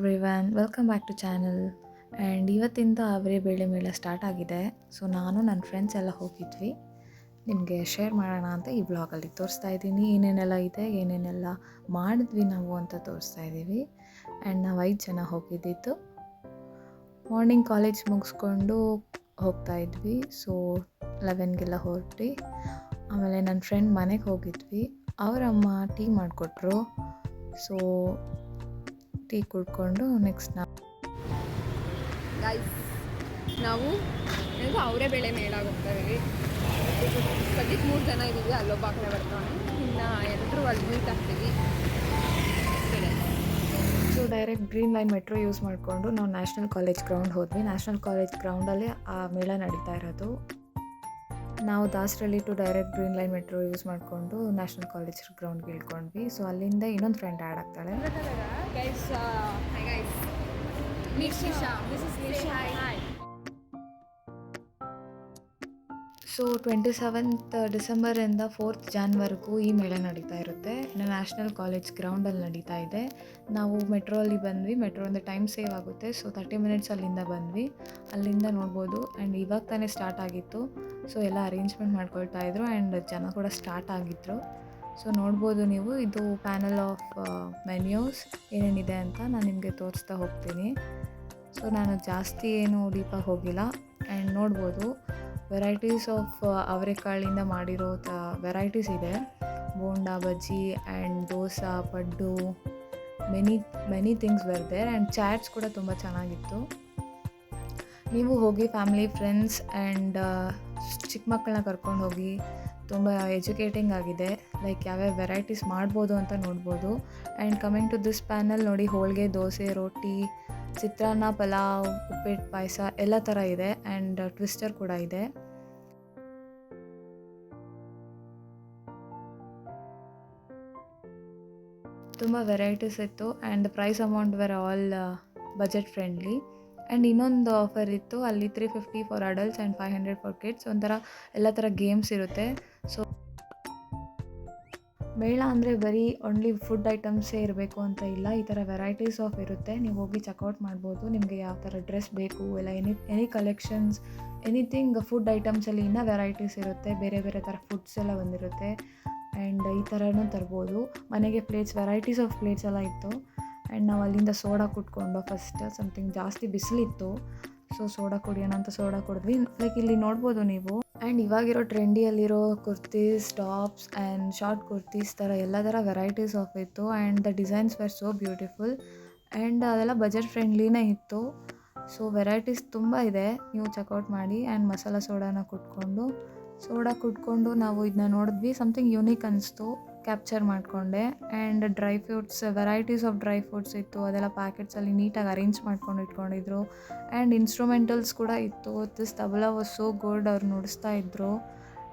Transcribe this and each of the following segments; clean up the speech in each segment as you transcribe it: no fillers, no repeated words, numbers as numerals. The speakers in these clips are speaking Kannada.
Everyone, welcome back to channel. And ಇವತ್ತಿಂದ ಅವರೇ ಬೇಳೆ ಮೇಳ ಸ್ಟಾರ್ಟ್ ಆಗಿದೆ. ಸೊ ನಾನು ನನ್ನ ಫ್ರೆಂಡ್ಸ್ ಎಲ್ಲ ಹೋಗಿದ್ವಿ. ನಿಮಗೆ ಶೇರ್ ಮಾಡೋಣ ಅಂತ ಈ ಬ್ಲಾಗಲ್ಲಿ ತೋರಿಸ್ತಾ ಇದ್ದೀನಿ. ಏನೇನೆಲ್ಲ ಇದೆ, ಏನೇನೆಲ್ಲ ಮಾಡಿದ್ವಿ ನಾವು ಅಂತ ತೋರಿಸ್ತಾ ಇದ್ದೀವಿ. ಆ್ಯಂಡ್ ನಾವು 5 ಜನ ಹೋಗಿದ್ದಿತ್ತು. ಮಾರ್ನಿಂಗ್ ಕಾಲೇಜ್ ಮುಗಿಸ್ಕೊಂಡು ಹೋಗ್ತಾ ಇದ್ವಿ. ಸೊ 11ಗೆಲ್ಲ ಹೊರಟಿ ಆಮೇಲೆ ನನ್ನ ಫ್ರೆಂಡ್ ಮನೆಗೆ ಹೋಗಿದ್ವಿ. ಅವರಮ್ಮ ಟೀ ಮಾಡಿಕೊಟ್ರು. ಸೊ ಟೀ ಕುಡ್ಕೊಂಡು ನೆಕ್ಸ್ಟ್ ನಾವು ಅವರೇ ಬೇಳೆ ಮೇಳಾಗ ಹೋಗ್ತಾ ಇದ್ದೀವಿ. ಸದ್ಯಕ್ಕೆ 3 ಜನ ಇದ್ದೀವಿ. ಅಲ್ಲೊಬ್ಬ ಆ ಕಡೆ ಬರ್ತಾನೆ, ಇನ್ನು ಎಲ್ಲರೂ ಅಲ್ಲಿ ಮೀಟ್ ಆಗ್ತೀವಿ. So direct green line metro use ಮಾಡಿಕೊಂಡು ನಾವು ನ್ಯಾಷನಲ್ ಕಾಲೇಜ್ ಗ್ರೌಂಡ್ ಹೋದ್ವಿ. ನ್ಯಾಷನಲ್ ಕಾಲೇಜ್ ಗ್ರೌಂಡಲ್ಲಿ ಆ ಮೇಳ ನಡೀತಾ ಇರೋದು. ನಾವು Dasarahalli to direct green line metro use ಮಾಡಿಕೊಂಡು ನ್ಯಾಷನಲ್ ಕಾಲೇಜ್ ಗ್ರೌಂಡ್ಗೆ ಇಳ್ಕೊಂಡ್ವಿ. ಸೊ ಅಲ್ಲಿಂದ ಇನ್ನೊಂದು ಫ್ರೆಂಡ್ ಆ್ಯಡ್ ಆಗ್ತಾಳೆ. ಸೊ 27th ಡಿಸೆಂಬರಿಂದ 4th ಜಾನ್ವರೆಗೂ ಈ ಮೇಳ ನಡೀತಾ ಇರುತ್ತೆ. ನ್ಯಾಷನಲ್ ಕಾಲೇಜ್ ಗ್ರೌಂಡಲ್ಲಿ ನಡೀತಾ ಇದೆ. ನಾವು ಮೆಟ್ರೋಲ್ಲಿ ಬಂದ್ವಿ. ಮೆಟ್ರೋಯಿಂದ ಟೈಮ್ ಸೇವ್ ಆಗುತ್ತೆ. ಸೊ 30 ಮಿನಿಟ್ಸ್ ಅಲ್ಲಿಂದ ಬಂದ್ವಿ. ಅಲ್ಲಿಂದ ನೋಡ್ಬೋದು. ಆ್ಯಂಡ್ ಇವಾಗ ತಾನೇ ಸ್ಟಾರ್ಟ್ ಆಗಿತ್ತು. ಸೊ ಎಲ್ಲ ಅರೇಂಜ್ಮೆಂಟ್ ಮಾಡ್ಕೊಳ್ತಾ ಇದ್ರು. ಆ್ಯಂಡ್ ಜನ ಕೂಡ ಸ್ಟಾರ್ಟ್ ಆಗಿದ್ರು. ಸೊ ನೋಡ್ಬೋದು ನೀವು, ಇದು ಪ್ಯಾನಲ್ ಆಫ್ ಮೆನ್ಯೂಸ್ ಏನೇನಿದೆ ಅಂತ ನಾನು ನಿಮಗೆ ತೋರಿಸ್ತಾ ಹೋಗ್ತೀನಿ. ಸೊ ನಾನು ಜಾಸ್ತಿ ಏನು ಡೀಪಾಗಿ ಹೋಗಿಲ್ಲ. ಆ್ಯಂಡ್ ನೋಡ್ಬೋದು ವೆರೈಟೀಸ್ ಆಫ್ ಅವರೆಕಾಳಿಂದ ಮಾಡಿರೋ ವೆರೈಟೀಸ್ ಇದೆ. Bonda, bajji and dosa, paddu, many things were there. And chats ಕೂಡ ತುಂಬ ಚೆನ್ನಾಗಿತ್ತು. ನೀವು ಹೋಗಿ ಫ್ಯಾಮಿಲಿ, ಫ್ರೆಂಡ್ಸ್ ಆ್ಯಂಡ್ ಚಿಕ್ಕ ಮಕ್ಕಳನ್ನ ಕರ್ಕೊಂಡು ಹೋಗಿ. ತುಂಬ ಎಜುಕೇಟಿಂಗ್ ಆಗಿದೆ. ಲೈಕ್ ಯಾವ್ಯಾವ ವೆರೈಟೀಸ್ ಮಾಡ್ಬೋದು ಅಂತ ನೋಡ್ಬೋದು. And coming to this panel ನೋಡಿ, ಹೋಳಿಗೆ, ದೋಸೆ, ರೋಟಿ, ಚಿತ್ರಾನ್ನ, ಪಲಾವ್, ಉಪ್ಪಿಟ್ಟು, ಪಾಯಸ ಎಲ್ಲ ಥರ ಇದೆ. ಆ್ಯಂಡ್ ಟ್ವಿಸ್ಟರ್ ಕೂಡ ಇದೆ. ತುಂಬ ವೆರೈಟೀಸ್ ಇತ್ತು. And price amount were all budget friendly. And ಇನ್ನೊಂದು ಆಫರ್ ಇತ್ತು, ಅಲ್ಲಿ 350 for adults and 500 for kids. ಒಂಥರ ಎಲ್ಲ ಥರ ಗೇಮ್ಸ್ ಇರುತ್ತೆ. ಸೊ ಮೇಳ ಅಂದರೆ ಬರೀ ಓನ್ಲಿ ಫುಡ್ ಐಟಮ್ಸೇ ಇರಬೇಕು ಅಂತ ಇಲ್ಲ, ಈ ಥರ ವೆರೈಟೀಸ್ ಆಫ್ ಇರುತ್ತೆ. ನೀವು ಹೋಗಿ ಚೆಕ್ಔಟ್ ಮಾಡ್ಬೋದು. ನಿಮಗೆ ಯಾವ ಥರ ಡ್ರೆಸ್ ಬೇಕು, ಇಲ್ಲ ಎನಿ ಕಲೆಕ್ಷನ್ಸ್, ಎನಿಥಿಂಗ್ ಫುಡ್ ಐಟಮ್ಸಲ್ಲಿ ಇನ್ನೂ ವೆರೈಟೀಸ್ ಇರುತ್ತೆ. ಬೇರೆ ಬೇರೆ ಥರ ಫುಡ್ಸ್ ಎಲ್ಲ ಬಂದಿರುತ್ತೆ. ಆ್ಯಂಡ್ ಈ ಥರನೂ ತರ್ಬೋದು. ಮನೆಗೆ ಪ್ಲೇಟ್ಸ್, ವೆರೈಟೀಸ್ ಆಫ್ ಪ್ಲೇಟ್ಸ್ ಎಲ್ಲ ಇತ್ತು. ಆ್ಯಂಡ್ ನಾವು ಅಲ್ಲಿಂದ ಸೋಡಾ ಕುಟ್ಕೊಂಡು ಫಸ್ಟ್ ಸಮಥಿಂಗ್ ಜಾಸ್ತಿ ಬಿಸಿಲಿತ್ತು. ಸೊ ಸೋಡಾ ಕುಡಿಯೋಣ ಅಂತ ಸೋಡಾ ಕುಡಿದ್ವಿ. ಲೈಕ್ ಇಲ್ಲಿ ನೋಡ್ಬೋದು ನೀವು. ಆ್ಯಂಡ್ ಇವಾಗಿರೋ ಟ್ರೆಂಡಿಯಲ್ಲಿರೋ kurtis, tops and short kurtis ಥರ ಎಲ್ಲ ಥರ ವೆರೈಟೀಸ್ ಆಫ್ ಇತ್ತು. And the designs were so beautiful. And ಅದೆಲ್ಲ ಬಜೆಟ್ ಫ್ರೆಂಡ್ಲಿನೇ ಇತ್ತು. ಸೊ ವೆರೈಟೀಸ್ ತುಂಬ ಇದೆ, ನೀವು ಚೆಕ್ಔಟ್ ಮಾಡಿ. ಆ್ಯಂಡ್ ಮಸಾಲ ಸೋಡಾನ ಕುಟ್ಕೊಂಡು ನಾವು ಇದನ್ನ ನೋಡಿದ್ವಿ. ಸಮಥಿಂಗ್ ಯೂನಿಕ್ ಅನಿಸ್ತು, ಕ್ಯಾಪ್ಚರ್ ಮಾಡಿಕೊಂಡೆ. And dry fruits, varieties of dry fruits ಇತ್ತು. ಅದೆಲ್ಲ ಪ್ಯಾಕೆಟ್ಸಲ್ಲಿ ನೀಟಾಗಿ ಅರೇಂಜ್ ಮಾಡ್ಕೊಂಡು ಇಟ್ಕೊಂಡಿದ್ರು. ಆ್ಯಂಡ್ ಇನ್ಸ್ಟ್ರೂಮೆಂಟಲ್ಸ್ ಕೂಡ ಇತ್ತು. This tabla was so good, ಅವ್ರು ನುಡಿಸ್ತಾ ಇದ್ರು.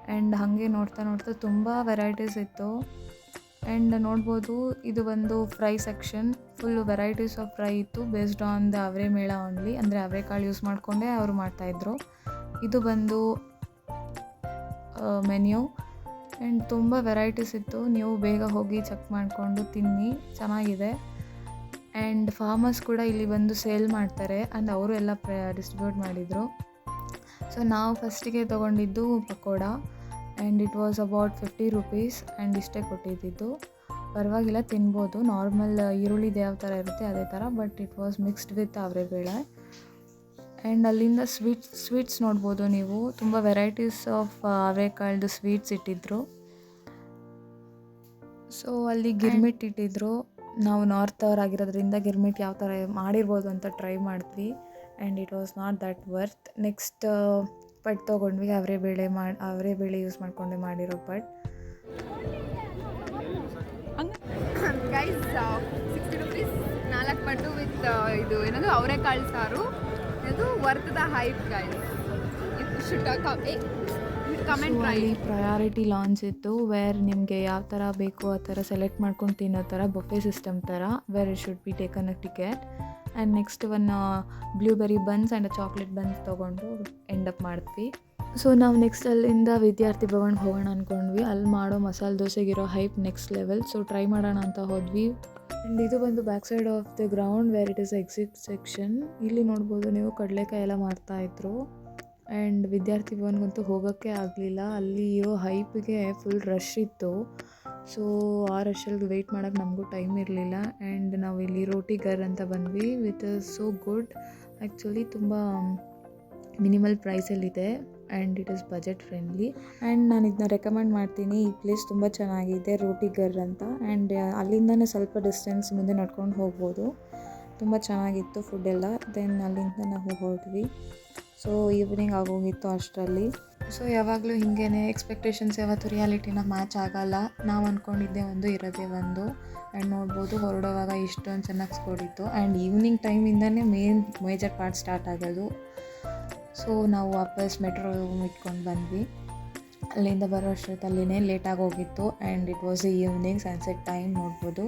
ಆ್ಯಂಡ್ ಹಾಗೆ ನೋಡ್ತಾ ತುಂಬ ವೆರೈಟೀಸ್ ಇತ್ತು. ಆ್ಯಂಡ್ ನೋಡ್ಬೋದು, ಇದು ಒಂದು fry section. Full varieties of fry ಇತ್ತು, ಬೇಸ್ಡ್ ಆನ್ ದ ಅವರೇ ಮೇಳ ಓನ್ಲಿ. ಅಂದರೆ ಅವರೆಕಾಳು ಯೂಸ್ ಮಾಡಿಕೊಂಡೇ ಅವರು ಮಾಡ್ತಾಯಿದ್ರು. ಇದು ಬಂದು ಮೆನ್ಯೂ. ಆ್ಯಂಡ್ ತುಂಬ ವೆರೈಟೀಸ್ ಇತ್ತು. ನೀವು ಬೇಗ ಹೋಗಿ ಚೆಕ್ ಮಾಡಿಕೊಂಡು ತಿನ್ನಿ, ಚೆನ್ನಾಗಿದೆ. ಆ್ಯಂಡ್ ಫಾರ್ಮರ್ಸ್ ಕೂಡ ಇಲ್ಲಿ ಬಂದು ಸೇಲ್ ಮಾಡ್ತಾರೆ. ಆ್ಯಂಡ್ ಅವರು ಎಲ್ಲ ಡಿಸ್ಟ್ರಿಬ್ಯೂಟ್ ಮಾಡಿದರು. ಸೊ ನಾವು ಫಸ್ಟಿಗೆ ತೊಗೊಂಡಿದ್ದು pakoda. And it was about 50 rupees. And ಇಷ್ಟೇ ಕೊಟ್ಟಿದ್ದು. ಪರವಾಗಿಲ್ಲ, ತಿನ್ಬೋದು. ನಾರ್ಮಲ್ ಈರುಳ್ಳಿದು ಯಾವ ಥರ ಇರುತ್ತೆ ಅದೇ ಥರ, but it was mixed with ಅವರೆಬೇಳೆ. ಆ್ಯಂಡ್ ಅಲ್ಲಿಂದ ಸ್ವೀಟ್ಸ್ ನೋಡ್ಬೋದು ನೀವು. ತುಂಬ ವೆರೈಟೀಸ್ ಆಫ್ ಅವರೆಕಾಳ್ದು ಸ್ವೀಟ್ಸ್ ಇಟ್ಟಿದ್ರು. ಸೊ ಅಲ್ಲಿ ಗಿರ್ಮಿಟ್ ಇಟ್ಟಿದ್ರು. ನಾವು ನಾರ್ತ್ ಅವ್ರು ಆಗಿರೋದ್ರಿಂದ ಗಿರ್ಮಿಟ್ ಯಾವ ಥರ ಮಾಡಿರ್ಬೋದು ಅಂತ ಟ್ರೈ ಮಾಡಿದ್ವಿ. And it was not that worth. Next ಪಡ್ ತೊಗೊಂಡ್ವಿ. ಅವರೆಬೇಳೆ ಯೂಸ್ ಮಾಡಿಕೊಂಡೆ ಮಾಡಿರೋ ಪಡ್. ಗೈಸ್ 60 ರುಪೀಸ್ 4 ಪಡ್ಡು ವಿತ್ ಇದು ಏನದು ಅವರೆಕಾಳು ಸಾರು. ಇದು worth the hype guys. It should comment try. Priority lunch ಇತ್ತು, ವೇರ್ ನಿಮಗೆ ಯಾವ ಥರ ಬೇಕು ಆ ಥರ ಸೆಲೆಕ್ಟ್ ಮಾಡ್ಕೊಂಡು ತಿನ್ನೋ ಥರ ಬಫೆ ಸಿಸ್ಟಮ್ ಥರ, where it should be taken a ticket. And next blueberry buns and chocolate buns ತೊಗೊಂಡು ಎಂಡಪ್ ಮಾಡಿದ್ವಿ. ಸೊ ನಾವು ನೆಕ್ಸ್ಟ್ ಅಲ್ಲಿಂದ ವಿದ್ಯಾರ್ಥಿ ಭವನ್ಗೆ ಹೋಗೋಣ ಅಂದ್ಕೊಂಡ್ವಿ. ಅಲ್ಲಿ ಮಾಡೋ ಮಸಾಲೆ ದೋಸೆಗಿರೋ hype next level. So try ಮಾಡೋಣ ಅಂತ ಹೋದ್ವಿ. ಆ್ಯಂಡ್ ಇದು ಬಂದು back side of the ground where it is exit section. ಇಲ್ಲಿ ನೋಡ್ಬೋದು ನೀವು ಕಡಲೆಕಾಯಿ ಎಲ್ಲ ಮಾರ್ತಾಯಿದ್ರು. ಆ್ಯಂಡ್ ವಿದ್ಯಾರ್ಥಿ ಭವನ್ಗಂತೂ ಹೋಗೋಕ್ಕೆ ಆಗಲಿಲ್ಲ, ಅಲ್ಲಿ ಇರೋ ಹೈಪ್ಗೆ ಫುಲ್ ರಶ್ ಇತ್ತು. ಸೊ ಆ ರಶಲ್ಲಿ ವೆಯ್ಟ್ ಮಾಡೋಕ್ಕೆ ನಮಗೂ ಟೈಮ್ ಇರಲಿಲ್ಲ. ಆ್ಯಂಡ್ ನಾವು ಇಲ್ಲಿ ರೋಟಿ ಗರ್ ಅಂತ ಬಂದ್ವಿ, with is so good. Actually ತುಂಬ ಮಿನಿಮಲ್ ಪ್ರೈಸಲ್ಲಿದೆ and it is budget friendly. And ನಾನು ಇದನ್ನ ರೆಕಮೆಂಡ್ ಮಾಡ್ತೀನಿ. ಈ ಪ್ಲೇಸ್ ತುಂಬ ಚೆನ್ನಾಗಿದೆ, ರೋಟಿ ಗರ್ ಅಂತ. ಆ್ಯಂಡ್ ಅಲ್ಲಿಂದನೇ ಸ್ವಲ್ಪ ಡಿಸ್ಟೆನ್ಸ್ ಮುಂದೆ ನಡ್ಕೊಂಡು ಹೋಗ್ಬೋದು. ತುಂಬ ಚೆನ್ನಾಗಿತ್ತು ಫುಡ್ಡೆಲ್ಲ. ದೆನ್ ಅಲ್ಲಿಂದ ನಾವು ಹೊರಟ್ವಿ. ಸೊ ಈವ್ನಿಂಗ್ ಆಗೋಗಿತ್ತು ಅಷ್ಟರಲ್ಲಿ. ಸೊ ಯಾವಾಗಲೂ ಹಿಂಗೇ ಎಕ್ಸ್ಪೆಕ್ಟೇಷನ್ಸ್ ಯಾವತ್ತೂ ರಿಯಾಲಿಟಿನ ಮ್ಯಾಚ್ ಆಗೋಲ್ಲ. ನಾವು ಅಂದ್ಕೊಂಡಿದ್ದೆ ಒಂದು, ಇರೋದೇ ಒಂದು. ಆ್ಯಂಡ್ ನೋಡ್ಬೋದು ಹೊರಡುವಾಗ ಇಷ್ಟೊಂದು ಚೆನ್ನಾಗಿ ಸ್ಕೋರ್ ಇತ್ತು. ಆ್ಯಂಡ್ ಈವ್ನಿಂಗ್ ಟೈಮಿಂದನೇ ಮೇಜರ್ ಪಾರ್ಟ್ ಸ್ಟಾರ್ಟ್ ಆಗೋದು. ಸೊ ನಾವು ವಾಪಸ್ ಮೆಟ್ರೋ ಇಟ್ಕೊಂಡು ಬಂದ್ವಿ. ಅಲ್ಲಿಂದ ಬರೋ ಅಷ್ಟೊತ್ತಲ್ಲಿನೇ ಲೇಟಾಗಿ ಹೋಗಿತ್ತು. And it was evening sunset time ನೋಡ್ಬೋದು.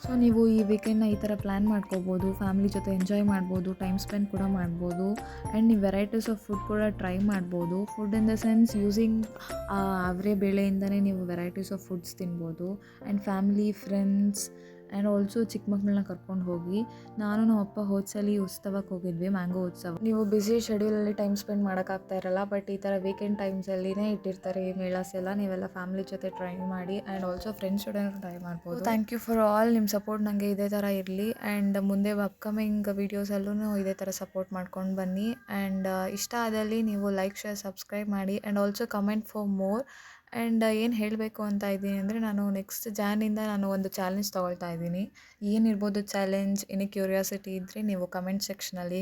ಸೊ ನೀವು ಈ ವೀಕೆಂಡ್ನ ಈ ಥರ ಪ್ಲ್ಯಾನ್ ಮಾಡ್ಕೋಬೋದು, ಫ್ಯಾಮಿಲಿ ಜೊತೆ ಎಂಜಾಯ್ ಮಾಡ್ಬೋದು, ಟೈಮ್ ಸ್ಪೆಂಡ್ ಕೂಡ ಮಾಡ್ಬೋದು. ಆ್ಯಂಡ್ ನೀವು ವೆರೈಟೀಸ್ ಆಫ್ ಫುಡ್ ಕೂಡ ಟ್ರೈ ಮಾಡ್ಬೋದು. Food in the sense using ಅವರೇ ಬೇಳೆಯಿಂದನೇ ನೀವು ವೆರೈಟೀಸ್ ಆಫ್ ಫುಡ್ಸ್ ತಿನ್ಬೋದು. And family, friends and also ಚಿಕ್ಕ ಮಕ್ಕಳನ್ನ ಕರ್ಕೊಂಡು ಹೋಗಿ. ನಾನು ನಮ್ಮ ಅಪ್ಪ ಹೋದ್ಸಲಿ ಉತ್ಸವಕ್ಕೆ ಹೋಗಿದ್ವಿ, ಮ್ಯಾಂಗೋ ಉತ್ಸವ. ನೀವು ಬ್ಯುಸಿ ಶೆಡ್ಯೂಲಲ್ಲಿ ಟೈಮ್ ಸ್ಪೆಂಡ್ ಮಾಡೋಕ್ಕಾಗ್ತಾ ಇರಲ್ಲ, ಬಟ್ ಈ ಥರ ವೀಕೆಂಡ್ ಟೈಮ್ಸಲ್ಲಿನೇ ಇಟ್ಟಿರ್ತಾರೆ ಈ ಮೇಳಾಸ್ ಎಲ್ಲ. ನೀವೆಲ್ಲ ಫ್ಯಾಮಿಲಿ ಜೊತೆ ಟ್ರೈ ಮಾಡಿ ಆ್ಯಂಡ್ ಆಲ್ಸೋ ಫ್ರೆಂಡ್ಸ್ ಜೊತೆ ಟ್ರೈ ಮಾಡ್ಬೋದು. Thank you for all. ನಿಮ್ಮ ಸಪೋರ್ಟ್ ನನಗೆ ಇದೇ ಥರ ಇರಲಿ. ಆ್ಯಂಡ್ ಮುಂದೆ ಅಪ್ಕಮಿಂಗ್ ವೀಡಿಯೋಸಲ್ಲೂ ಇದೇ ಥರ ಸಪೋರ್ಟ್ ಮಾಡ್ಕೊಂಡು ಬನ್ನಿ. ಆ್ಯಂಡ್ ಇಷ್ಟ ಆದಲ್ಲಿ ನೀವು ಲೈಕ್, ಶೇರ್, ಸಬ್ಸ್ಕ್ರೈಬ್ ಮಾಡಿ. And also comment for more. And ಏನು ಹೇಳಬೇಕು ಅಂತ ಇದ್ದೀನಿ ಅಂದರೆ, ನಾನು ನೆಕ್ಸ್ಟ್ ಜಾನಿಂದ ನಾನು ಒಂದು ಚಾಲೆಂಜ್ ತೊಗೊಳ್ತಾ ಇದ್ದೀನಿ. ಏನಿರ್ಬೋದು ಚಾಲೆಂಜ್? ಏನೇ ಕ್ಯೂರಿಯಾಸಿಟಿ ಇದ್ದರೆ ನೀವು ಕಮೆಂಟ್ ಸೆಕ್ಷನಲ್ಲಿ